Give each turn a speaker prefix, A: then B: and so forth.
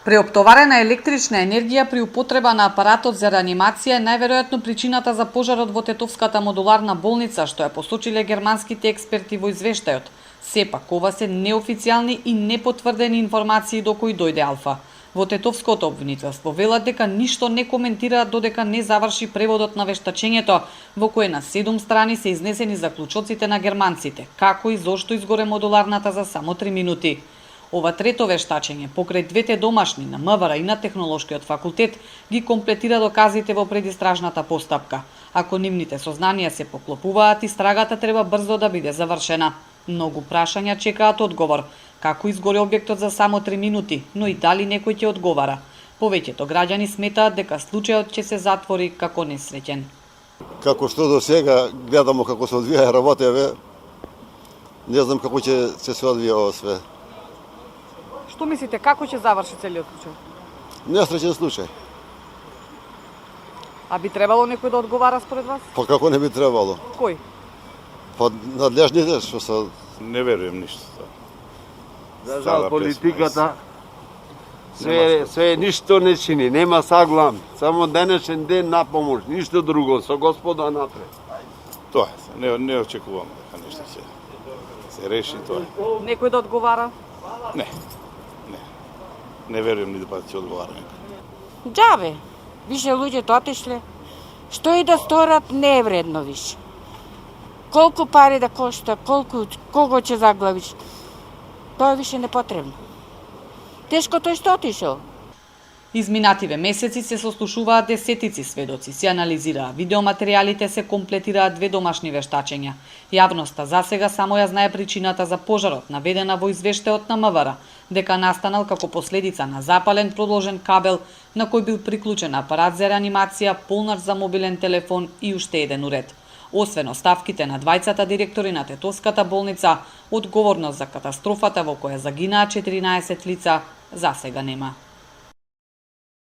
A: Преоптоварена електрична енергија при употреба на апаратот за реанимација е најверојатно причината за пожарот во Тетовската модуларна болница, што ја посочиле германските експерти во извештајот. Сепак, ова се неофицијални и непотврдени информации до кои дојде Алфа. Во Тетовското обвинителство велат дека ништо не коментираат додека не заврши преводот на вештачењето, во кое на 7 страни се изнесени заклучоците на германците, како и зошто изгоре модуларната за само 3 минути. Ова трето вештачење, покрај двете домашни на МВР и на Технолошкиот факултет, ги комплетира доказите во предистражната постапка. Ако нивните сознанија се поклопуваат, истрагата треба брзо да биде завршена. Многу прашања чекаат одговор. Како изгоре објектот за само 3 минути, но и дали некој ќе одговара. Повеќето граѓани сметаат дека случајот ќе се затвори како несреќен.
B: Како што до сега гледамо како се одвија работеве, не знам како ќе се одвија ова све.
A: Што мислите, како ќе заврши целиот случај?
B: Несреќен случај.
A: А би требало некој да одговара според вас?
B: Па како не би требало?
A: Кој?
B: Па надлежните што се...
C: Не верувам ништо.
D: За жал политиката све ништо не чини, нема саглам. Само денешен ден на помош, ништо друго, со Господа напред.
C: Тоа е, не очекувам дека нешто ќе се реши тоа.
A: Некој да одговара?
C: Не. Не верувам ни да ќе одговара некој.
E: Џабе, више луѓето отишле. Што и да сторат не е вредно више. Колку пари да кошта, кого ќе заглавиш, тоа е више непотребно. Тешко тој што отишол.
A: Изминативе месеци се сослушуваат десетици сведоци, се анализираа видеоматеријалите, се комплетираат 2 домашни вештачења. Јавноста засега само ја знае причината за пожарот, наведена во извештајот на МВР, дека настанал како последица на запален продолжен кабел на кој бил приклучен апарат за реанимација, полнар за мобилен телефон и уште еден уред. Освен оставките на двајцата директори на Тетовската болница, одговорност за катастрофата во која загинаа 14 лица засега нема.